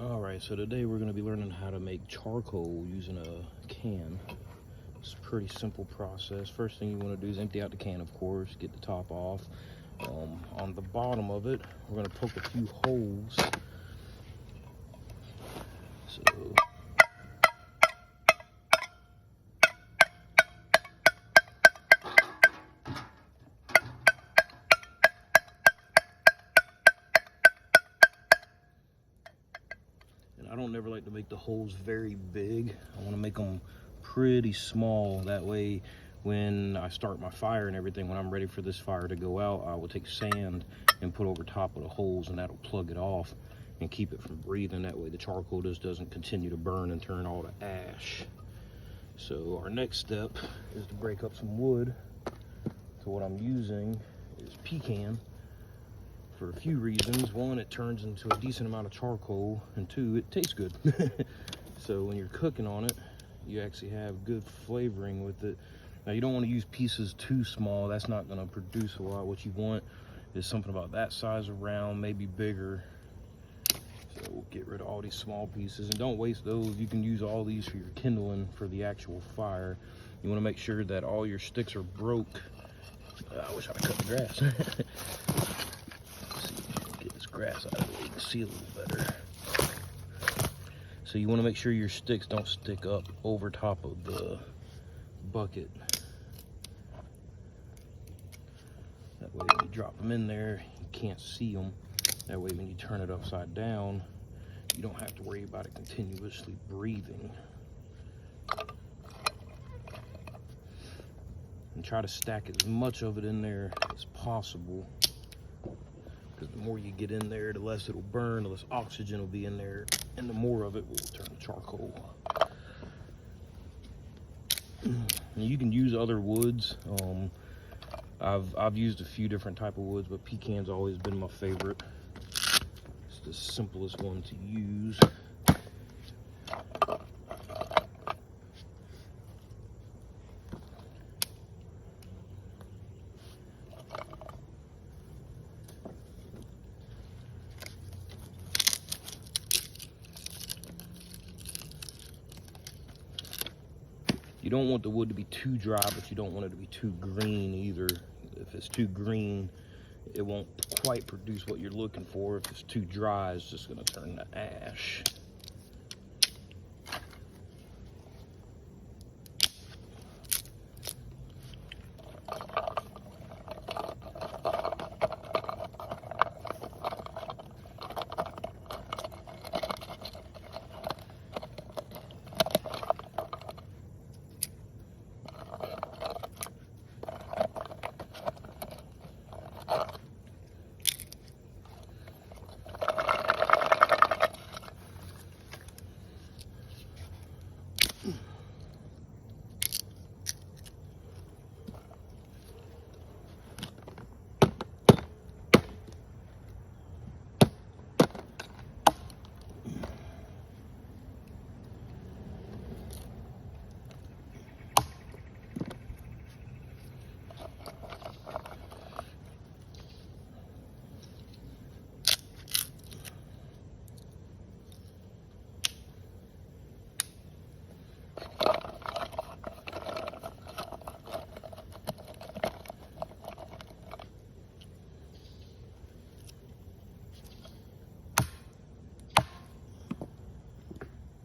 Alright, so today we're going to be learning how to make charcoal using a can. It's a pretty simple process. First thing you want to do is empty out the can, of course, get the top off. On the bottom of it, we're going to poke a few holes. So, and I don't never like to make the holes very big. I want to make them pretty small. That way, when I start my fire and everything, when I'm ready for this fire to go out, I will take sand and put over top of the holes, and that'll plug it off and keep it from breathing. That way the charcoal just doesn't continue to burn and turn all to ash. So our next step is to break up some wood. So what I'm using is pecan for a few reasons. One, it turns into a decent amount of charcoal, and two, it tastes good. So when you're cooking on it, you actually have good flavoring with it. Now you don't want to use pieces too small. That's not going to produce a lot. What you want is something about that size around, maybe bigger. So we'll get rid of all these small pieces, and don't waste those. You can use all these for your kindling for the actual fire. You want to make sure that all your sticks are broke. I wish I'd cut the grass. Let's see, get this grass out of the way, you can see a little better. So you want to make sure your sticks don't stick up over top of the bucket. That way when you drop them in there, you can't see them. That way when you turn it upside down, you don't have to worry about it continuously breathing. And try to stack as much of it in there as possible, because the more you get in there, the less it'll burn, the less oxygen will be in there, and the more of it will turn to charcoal. And you can use other woods. I've used a few different type of woods, but pecan's always been my favorite. It's the simplest one to use. You don't want the wood to be too dry, but you don't want it to be too green either. If it's too green, it won't quite produce what you're looking for. If it's too dry, it's just going to turn to ash.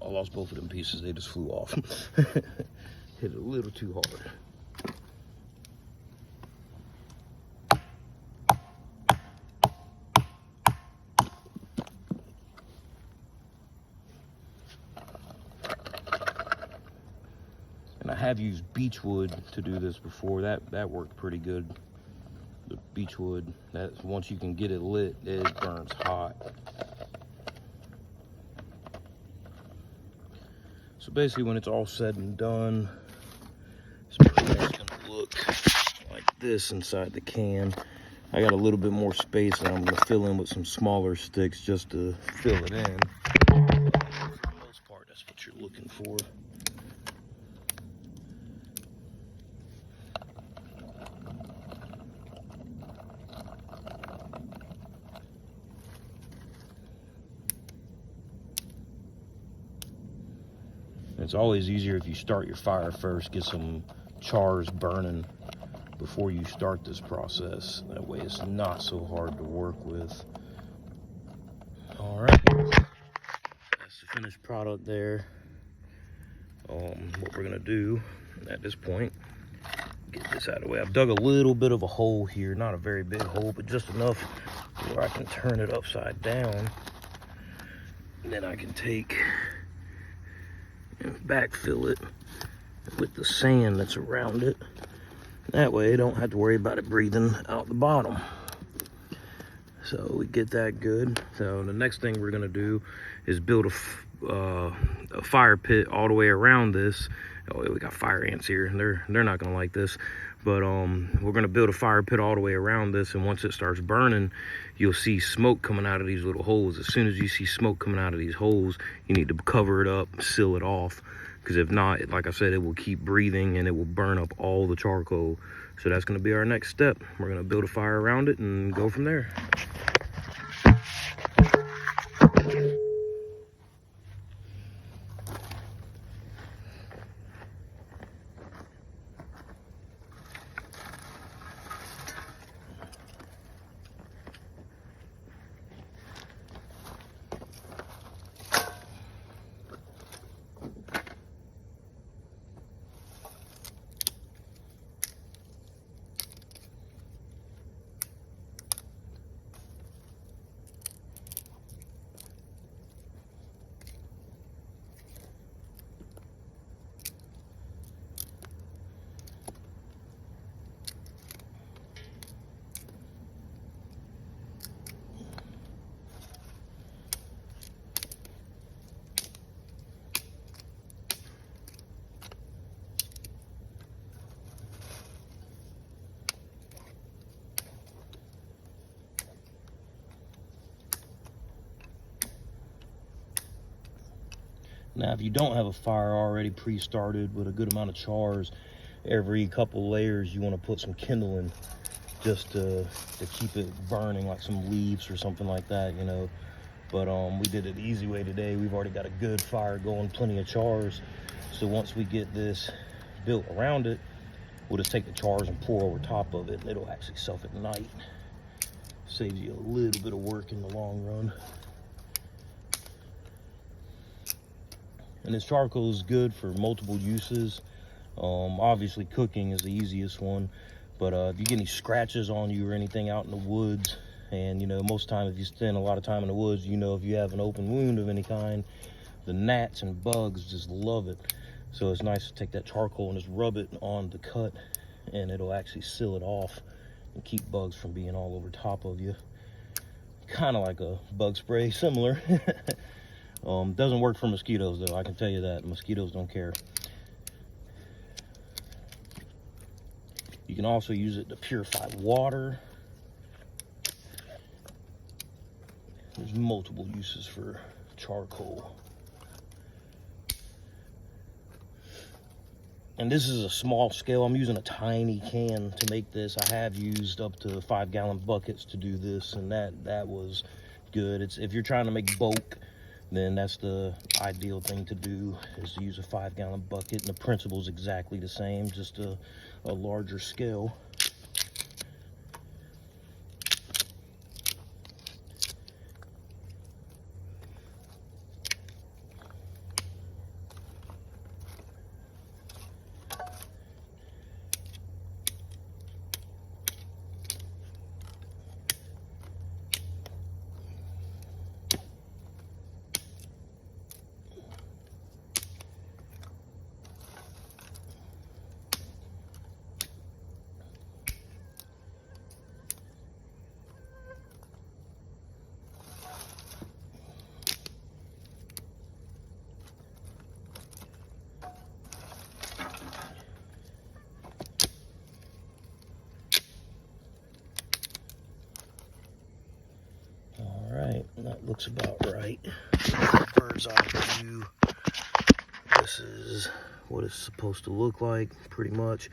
I lost both of them pieces, they just flew off. Hit it a little too hard. And I have used beech wood to do this before. That worked pretty good. The beech wood, that once you can get it lit, it burns hot. So basically when it's all said and done, it's pretty much gonna look like this inside the can. I got a little bit more space, and I'm gonna fill in with some smaller sticks just to fill it in. For the most part, that's what you're looking for. it's always easier if you start your fire first, get some chars burning before you start this process. That way it's not so hard to work with. All right, that's the finished product there. What we're gonna do at this point, get this out of the way. I've dug a little bit of a hole here, not a very big hole, but just enough where I can turn it upside down. And then I can take and backfill it with the sand that's around it. That way I don't have to worry about it breathing out the bottom. So we get that good. So the next thing we're gonna do is build a fire pit all the way around this. Oh, we got fire ants here, and they're not gonna like this. But we're gonna build a fire pit all the way around this, and once it starts burning, you'll see smoke coming out of these little holes. As soon as you see smoke coming out of these holes, you need to cover it up, seal it off, because if not, like I said, it will keep breathing and it will burn up all the charcoal. So that's gonna be our next step. We're gonna build a fire around it and go from there. Now, if you don't have a fire already pre-started with a good amount of chars, every couple layers you want to put some kindling just to keep it burning, like some leaves or something like that, you know. But we did it the easy way today. We've already got a good fire going, plenty of chars. So once we get this built around it, we'll just take the chars and pour over top of it, and it'll actually self-ignite. Saves you a little bit of work in the long run. And this charcoal is good for multiple uses. Obviously cooking is the easiest one, but if you get any scratches on you or anything out in the woods, and you know, most time if you spend a lot of time in the woods, you know, if you have an open wound of any kind, the gnats and bugs just love it. So it's nice to take that charcoal and just rub it on the cut, and it'll actually seal it off and keep bugs from being all over top of you. Kind of like a bug spray, similar. Doesn't work for mosquitoes though, I can tell you that. Mosquitoes don't care. You can also use it to purify water. There's multiple uses for charcoal. And this is a small scale. I'm using a tiny can to make this. I have used up to 5-gallon buckets to do this, and that was good. If you're trying to make bulk, then that's the ideal thing to do, is to use a 5-gallon bucket. And the principle is exactly the same, just a larger scale. That looks about right. Bird's eye view. This is what it's supposed to look like, pretty much.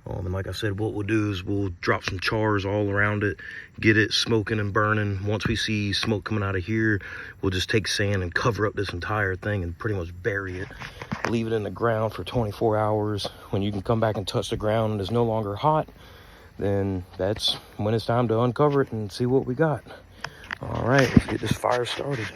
And like I said, what we'll do is we'll drop some chars all around it, get it smoking and burning. Once we see smoke coming out of here, we'll just take sand and cover up this entire thing and pretty much bury it. leave it in the ground for 24 hours. When you can come back and touch the ground and it's no longer hot, then that's when it's time to uncover it and see what we got. All right, let's get this fire started.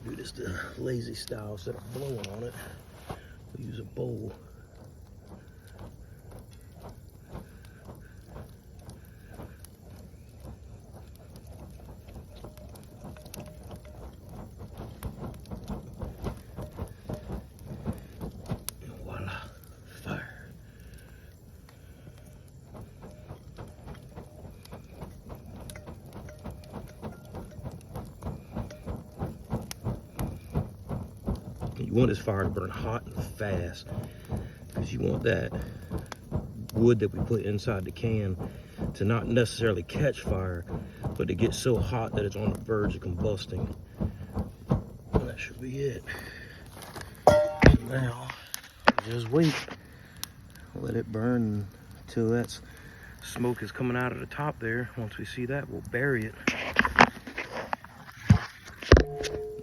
Do this the lazy style. Instead of blowing on it, we'll use a bowl. And voila, fire. You want this fire to burn hot and fast, because you want that wood that we put inside the can to not necessarily catch fire, but to get so hot that it's on the verge of combusting. And that should be it. So now, just wait. Let it burn until that smoke is coming out of the top there. Once we see that, we'll bury it.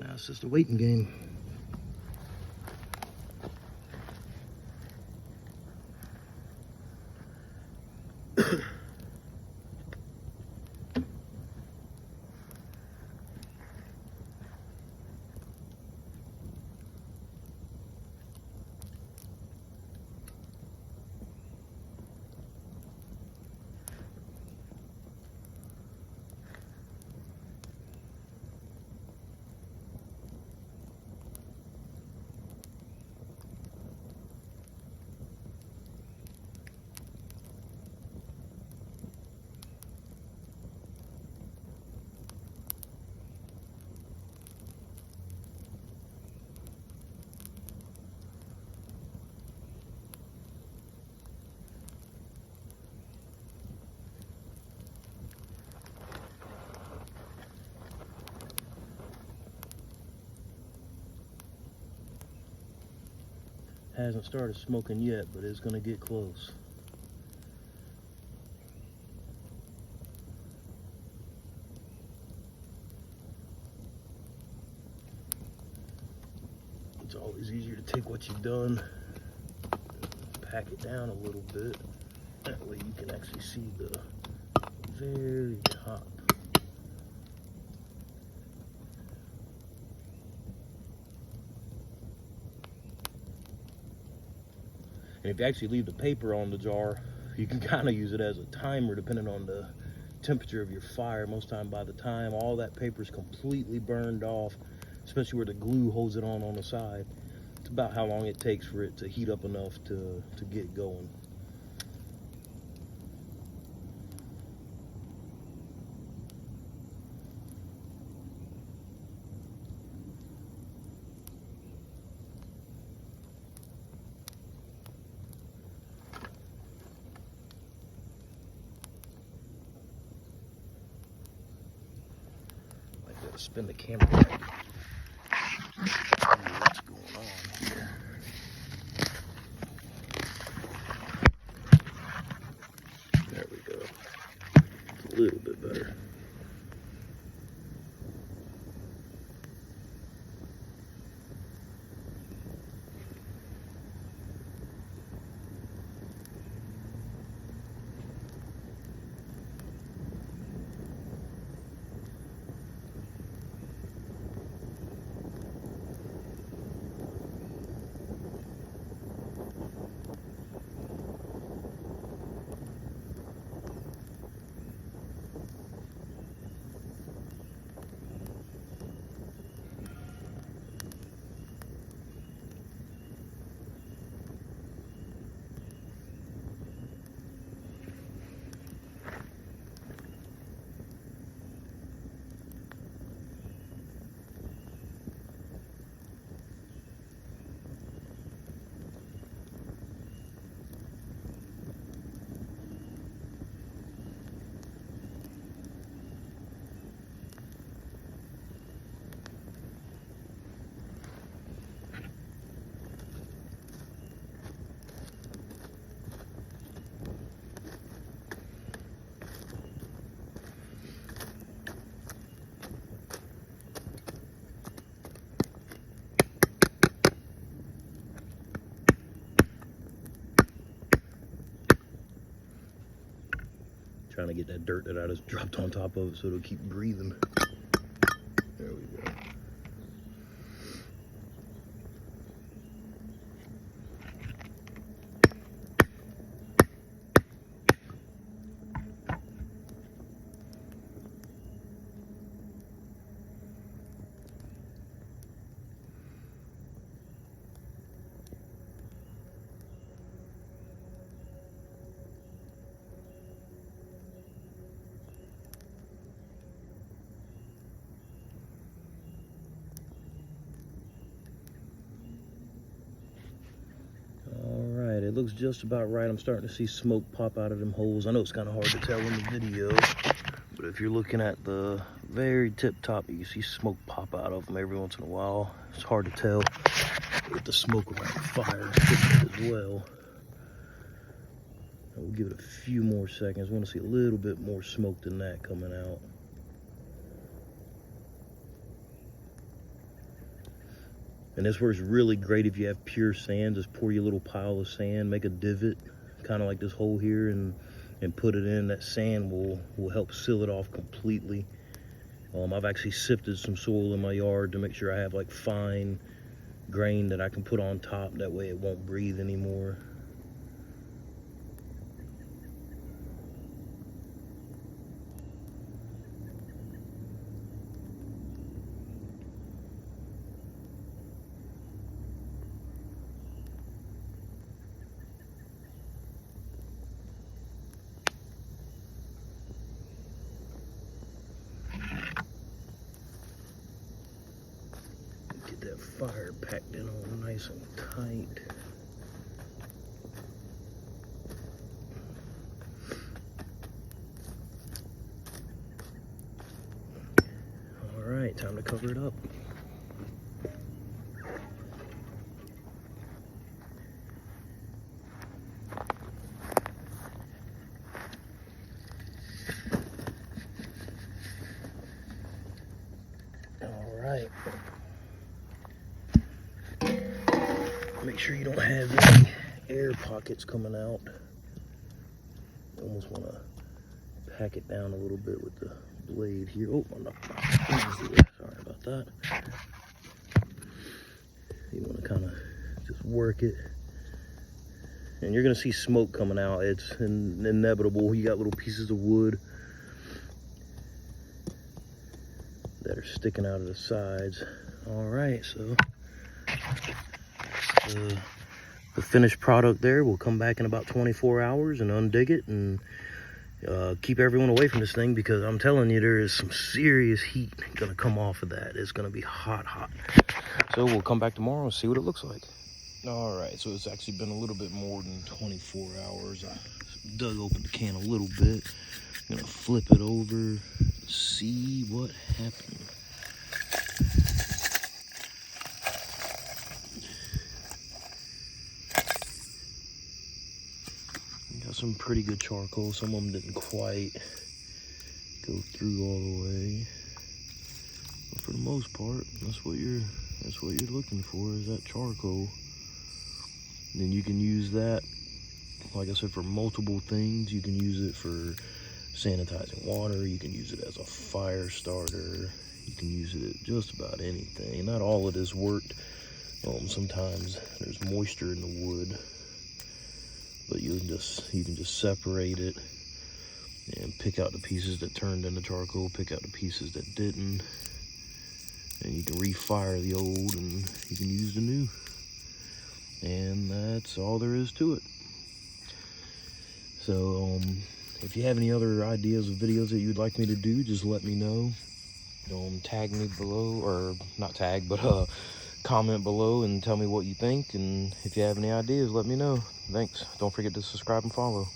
Now it's just a waiting game. Hasn't started smoking yet, but it's gonna get close. It's always easier to take what you've done, pack it down a little bit. That way you can actually see the very top. And if you actually leave the paper on the jar, you can kind of use it as a timer depending on the temperature of your fire. Most time, by the time all that paper is completely burned off, especially where the glue holds it on the side, it's about how long it takes for it to heat up enough to get going. Spin the camera right. What's going on here? There we go. It's a little bit better. Trying to get that dirt that I just dropped on top of it so it'll keep breathing. There we go. It looks just about right. I'm starting to see smoke pop out of them holes. I know it's kind of hard to tell in the video, but if you're looking at the very tip top, you can see smoke pop out of them every once in a while. It's hard to tell with the smoke around the fire as well. We'll give it a few more seconds. I want to see a little bit more smoke than that coming out. And this works really great if you have pure sand. Just pour your little pile of sand, make a divot, kind of like this hole here, and put it in. That sand will help seal it off completely. I've actually sifted some soil in my yard to make sure I have like fine grain that I can put on top. That way it won't breathe anymore. That fire packed in all nice and tight. All right, time to cover it up. All right. Make sure you don't have any air pockets coming out. You almost want to pack it down a little bit with the blade here. Oh, I'm not. Sorry about that. You want to kind of just work it. And you're going to see smoke coming out. It's inevitable. You got little pieces of wood that are sticking out of the sides. All right, so the finished product there. We'll come back in about 24 hours and undig it and keep everyone away from this thing, because I'm telling you, there is some serious heat gonna come off of that. It's gonna be hot. So we'll come back tomorrow and see what it looks like. All right, so it's actually been a little bit more than 24 hours. I dug open the can a little bit. I'm gonna flip it over, see what happened. Got some pretty good charcoal. Some of them didn't quite go through all the way, but for the most part, that's what you're looking for, is that charcoal. And then you can use that, like I said, for multiple things. You can use it for sanitizing water. You can use it as a fire starter. You can use it at just about anything. Not all of this worked. Sometimes there's moisture in the wood, but you can just separate it and pick out the pieces that turned into charcoal, pick out the pieces that didn't, and you can refire the old and you can use the new. And that's all there is to it. So if you have any other ideas of videos that you'd like me to do, just let me know. Tag me below, or not tag, but comment below and tell me what you think. And if you have any ideas, let me know. Thanks. Don't forget to subscribe and follow.